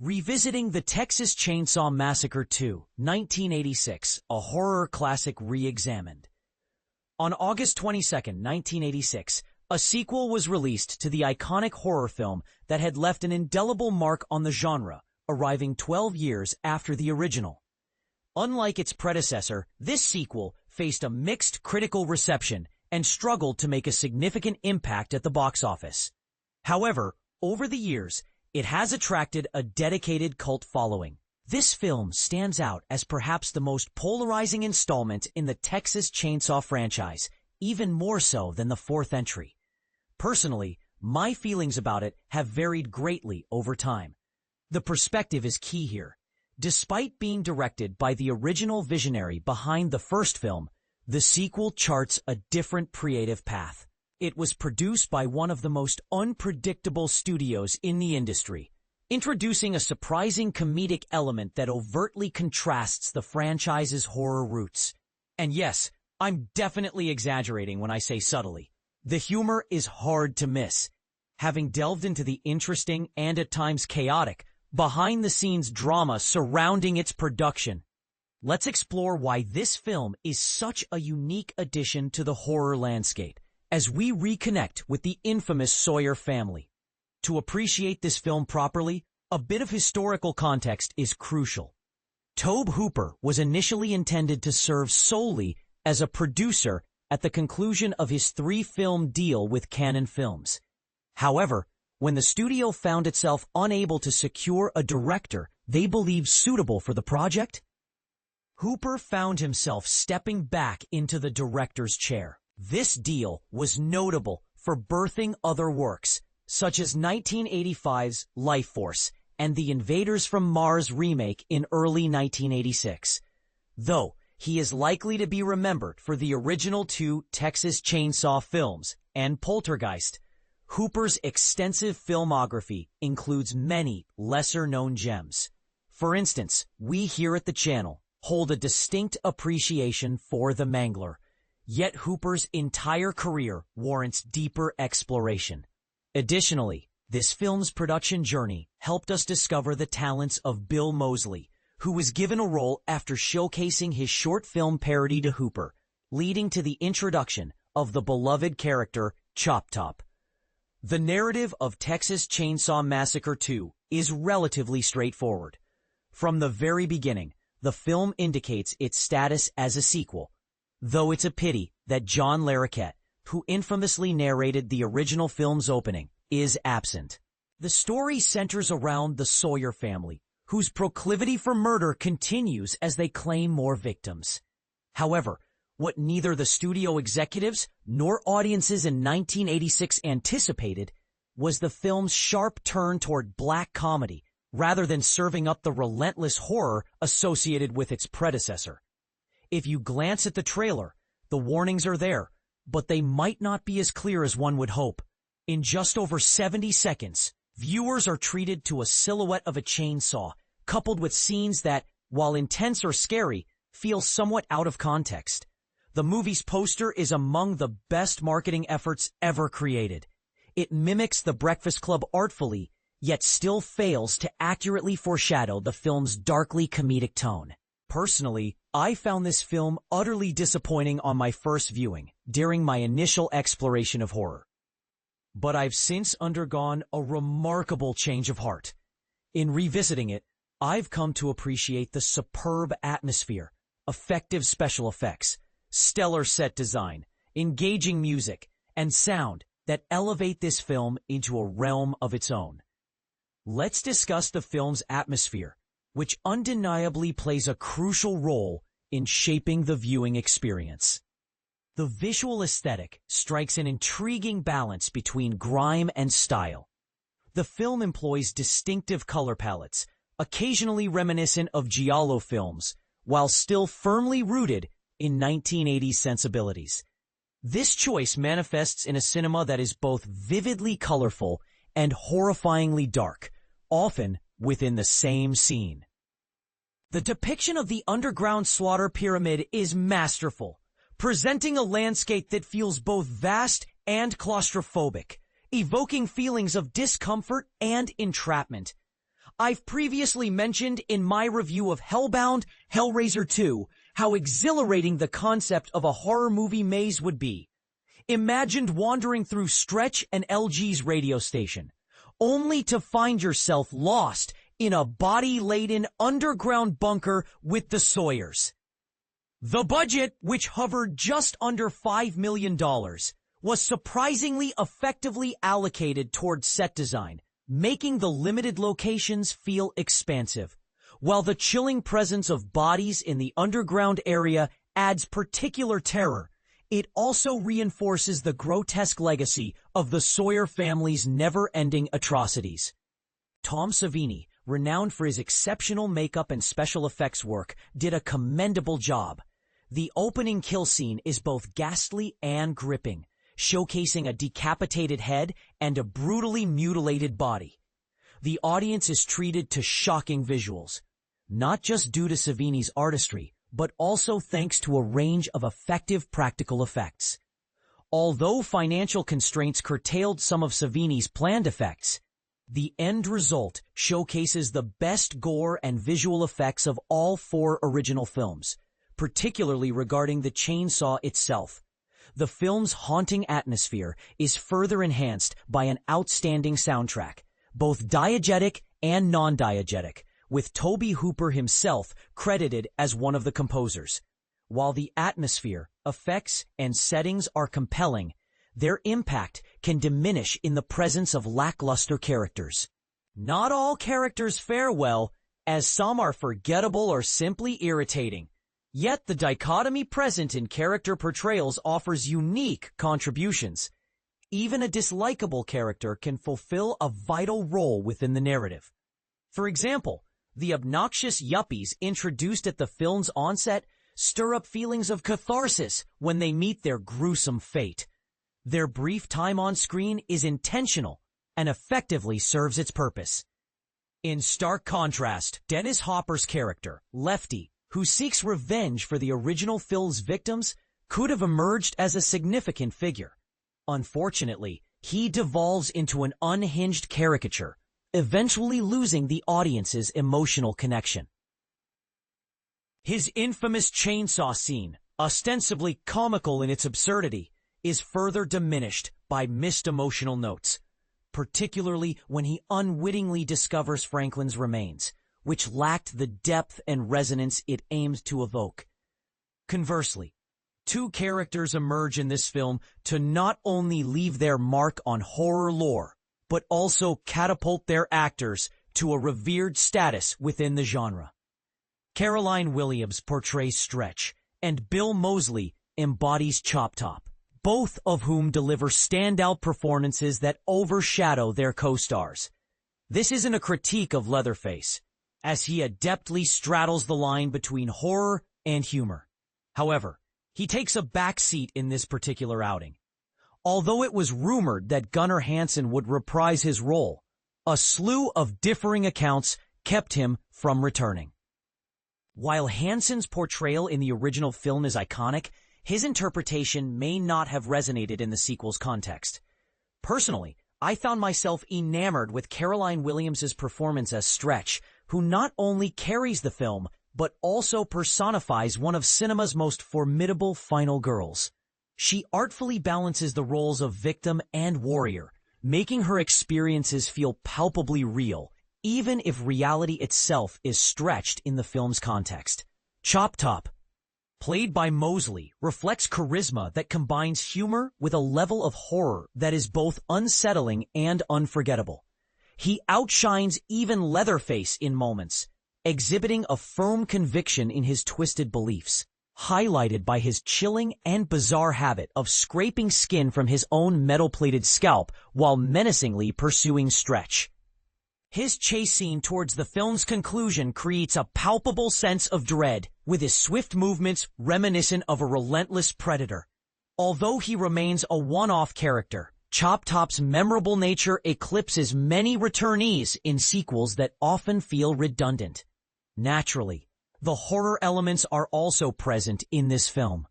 Revisiting the Texas Chainsaw Massacre 2, 1986, a horror classic re-examined. On August 22, 1986, a sequel was released to the iconic horror film that had left an indelible mark on the genre, arriving 12 years after the original. Unlike its predecessor, this sequel faced a mixed critical reception and struggled to make a significant impact at the box office. However, over the years, it has attracted a dedicated cult following. This film stands out as perhaps the most polarizing installment in the Texas Chainsaw franchise, even more so than the fourth entry. Personally, my feelings about it have varied greatly over time. The perspective is key here. Despite being directed by the original visionary behind the first film, the sequel charts a different creative path. It was produced by one of the most unpredictable studios in the industry, introducing a surprising comedic element that overtly contrasts the franchise's horror roots. And yes, I'm definitely exaggerating when I say subtly. The humor is hard to miss. Having delved into the interesting and at times chaotic behind-the-scenes drama surrounding its production, let's explore why this film is such a unique addition to the horror landscape as we reconnect with the infamous Sawyer family. To appreciate this film properly, a bit of historical context is crucial. Tobe Hooper was initially intended to serve solely as a producer at the conclusion of his 3-film deal with Cannon Films. However, when the studio found itself unable to secure a director they believed suitable for the project, Hooper found himself stepping back into the director's chair. This deal was notable for birthing other works, such as 1985's Life Force and the Invaders from Mars remake in early 1986. Though he is likely to be remembered for the original 2 Texas Chainsaw films and Poltergeist, Hooper's extensive filmography includes many lesser-known gems. For instance, we here at the channel hold a distinct appreciation for The Mangler, yet Hooper's entire career warrants deeper exploration. Additionally, this film's production journey helped us discover the talents of Bill Moseley, who was given a role after showcasing his short film parody to Hooper, leading to the introduction of the beloved character Chop Top. The narrative of Texas Chainsaw Massacre 2 is relatively straightforward. From the very beginning, the film indicates its status as a sequel, though it's a pity that John Larroquette, who infamously narrated the original film's opening, is absent. The story centers around the Sawyer family, whose proclivity for murder continues as they claim more victims. However, what neither the studio executives nor audiences in 1986 anticipated was the film's sharp turn toward black comedy, rather than serving up the relentless horror associated with its predecessor. If you glance at the trailer, the warnings are there, but they might not be as clear as one would hope. In just over 70 seconds, viewers are treated to a silhouette of a chainsaw, coupled with scenes that, while intense or scary, feel somewhat out of context. The movie's poster is among the best marketing efforts ever created. It mimics The Breakfast Club artfully, yet still fails to accurately foreshadow the film's darkly comedic tone. Personally, I found this film utterly disappointing on my first viewing, during my initial exploration of horror. But I've since undergone a remarkable change of heart. In revisiting it, I've come to appreciate the superb atmosphere, effective special effects, stellar set design, engaging music, and sound that elevate this film into a realm of its own. Let's discuss the film's atmosphere, which undeniably plays a crucial role in shaping the viewing experience. The visual aesthetic strikes an intriguing balance between grime and style. The film employs distinctive color palettes, occasionally reminiscent of giallo films, while still firmly rooted in 1980s sensibilities. This choice manifests in a cinema that is both vividly colorful and horrifyingly dark, often within the same scene. The depiction of the underground slaughter pyramid is masterful, presenting a landscape that feels both vast and claustrophobic, evoking feelings of discomfort and entrapment. I've previously mentioned in my review of Hellbound, Hellraiser 2, how exhilarating the concept of a horror movie maze would be. Imagined wandering through Stretch and LG's radio station, only to find yourself lost in a body-laden underground bunker with the Sawyers. The budget, which hovered just under $5 million, was surprisingly effectively allocated towards set design, making the limited locations feel expansive, while the chilling presence of bodies in the underground area adds particular terror. It also reinforces the grotesque legacy of the Sawyer family's never-ending atrocities. Tom Savini, renowned for his exceptional makeup and special effects work, did a commendable job. The opening kill scene is both ghastly and gripping, showcasing a decapitated head and a brutally mutilated body. The audience is treated to shocking visuals, not just due to Savini's artistry, but also thanks to a range of effective practical effects. Although financial constraints curtailed some of Savini's planned effects, the end result showcases the best gore and visual effects of all 4 original films, particularly regarding the chainsaw itself. The film's haunting atmosphere is further enhanced by an outstanding soundtrack, both diegetic and non-diegetic, with Tobe Hooper himself credited as one of the composers. While the atmosphere, effects, and settings are compelling, their impact can diminish in the presence of lackluster characters. Not all characters fare well, as some are forgettable or simply irritating. Yet the dichotomy present in character portrayals offers unique contributions. Even a dislikable character can fulfill a vital role within the narrative. For example, the obnoxious yuppies introduced at the film's onset stir up feelings of catharsis when they meet their gruesome fate. Their brief time on screen is intentional and effectively serves its purpose. In stark contrast, Dennis Hopper's character, Lefty, who seeks revenge for the original film's victims, could have emerged as a significant figure. Unfortunately, he devolves into an unhinged caricature, eventually losing the audience's emotional connection. His infamous chainsaw scene, ostensibly comical in its absurdity, is further diminished by missed emotional notes, particularly when he unwittingly discovers Franklin's remains, which lacked the depth and resonance it aimed to evoke. Conversely, 2 characters emerge in this film to not only leave their mark on horror lore, but also catapult their actors to a revered status within the genre. Caroline Williams portrays Stretch, and Bill Moseley embodies Chop Top, both of whom deliver standout performances that overshadow their co-stars. This isn't a critique of Leatherface, as he adeptly straddles the line between horror and humor. However, he takes a back seat in this particular outing. Although it was rumored that Gunnar Hansen would reprise his role, a slew of differing accounts kept him from returning. While Hansen's portrayal in the original film is iconic, his interpretation may not have resonated in the sequel's context. Personally, I found myself enamored with Caroline Williams's performance as Stretch, who not only carries the film, but also personifies one of cinema's most formidable final girls. She artfully balances the roles of victim and warrior, making her experiences feel palpably real, even if reality itself is stretched in the film's context. Chop Top, played by Moseley, reflects charisma that combines humor with a level of horror that is both unsettling and unforgettable. He outshines even Leatherface in moments, exhibiting a firm conviction in his twisted beliefs, highlighted by his chilling and bizarre habit of scraping skin from his own metal-plated scalp while menacingly pursuing Stretch. His chase scene towards the film's conclusion creates a palpable sense of dread, with his swift movements reminiscent of a relentless predator. Although he remains a one-off character, Chop Top's memorable nature eclipses many returnees in sequels that often feel redundant. Naturally, the horror elements are also present in this film.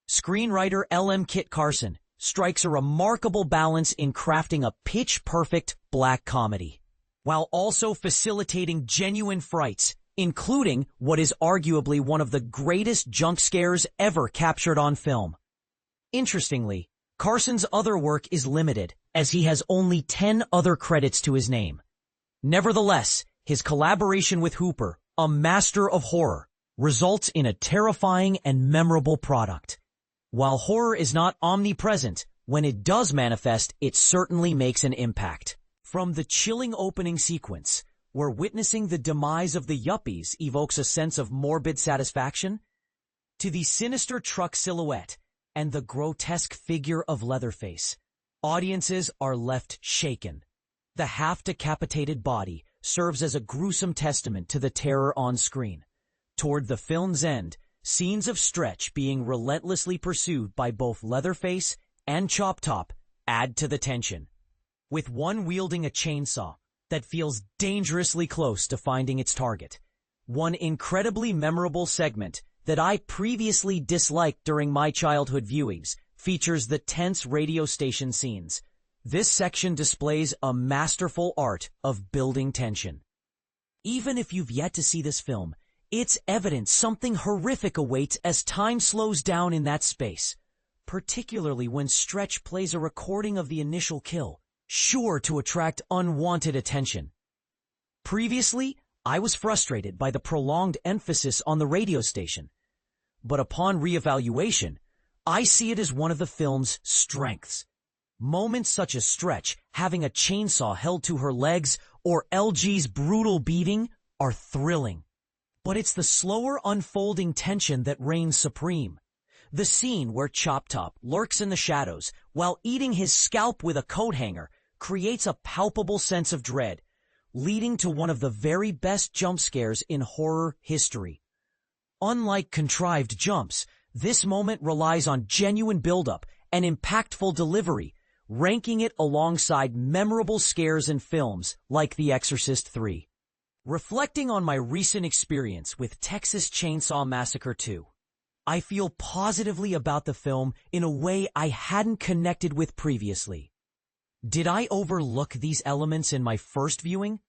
Screenwriter L.M. Kit Carson strikes a remarkable balance in crafting a pitch-perfect black comedy. while also facilitating genuine frights, including what is arguably one of the greatest jump scares ever captured on film. Interestingly, Carson's other work is limited, as he has only 10 other credits to his name. Nevertheless, his collaboration with Hooper, a master of horror, results in a terrifying and memorable product. While horror is not omnipresent, when it does manifest, it certainly makes an impact. From the chilling opening sequence, where witnessing the demise of the yuppies evokes a sense of morbid satisfaction, to the sinister truck silhouette and the grotesque figure of Leatherface, audiences are left shaken. The half-decapitated body serves as a gruesome testament to the terror on screen. Toward the film's end, scenes of Stretch being relentlessly pursued by both Leatherface and Chop Top add to the tension, with one wielding a chainsaw that feels dangerously close to finding its target. One incredibly memorable segment that I previously disliked during my childhood viewings features the tense radio station scenes. This section displays a masterful art of building tension. Even if you've yet to see this film, it's evident something horrific awaits as time slows down in that space, particularly when Stretch plays a recording of the initial kill, sure to attract unwanted attention. Previously, I was frustrated by the prolonged emphasis on the radio station, but upon reevaluation, I see it as one of the film's strengths. Moments such as Stretch having a chainsaw held to her legs or LG's brutal beating are thrilling. But it's the slower unfolding tension that reigns supreme. The scene where Chop Top lurks in the shadows while eating his scalp with a coat hanger creates a palpable sense of dread, leading to one of the very best jump scares in horror history. Unlike contrived jumps, this moment relies on genuine buildup and impactful delivery, ranking it alongside memorable scares in films like The Exorcist 3. Reflecting on my recent experience with Texas Chainsaw Massacre 2, I feel positively about the film in a way I hadn't connected with previously. Did I overlook these elements in my first viewing?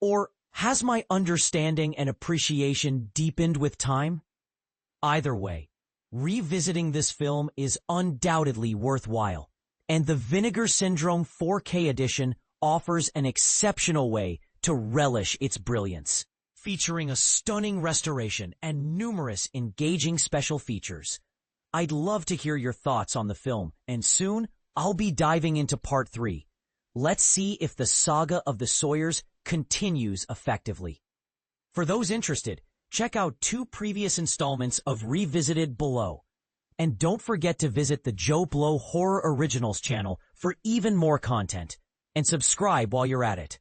Or has my understanding and appreciation deepened with time? Either way, revisiting this film is undoubtedly worthwhile, and the Vinegar Syndrome 4K edition offers an exceptional way to relish its brilliance, featuring a stunning restoration and numerous engaging special features. I'd love to hear your thoughts on the film, and soon I'll be diving into part 3. Let's see if the saga of the Sawyers continues effectively. For those interested, check out 2 previous installments of Revisited below. And don't forget to visit the Joe Blow Horror Originals channel for even more content, and subscribe while you're at it.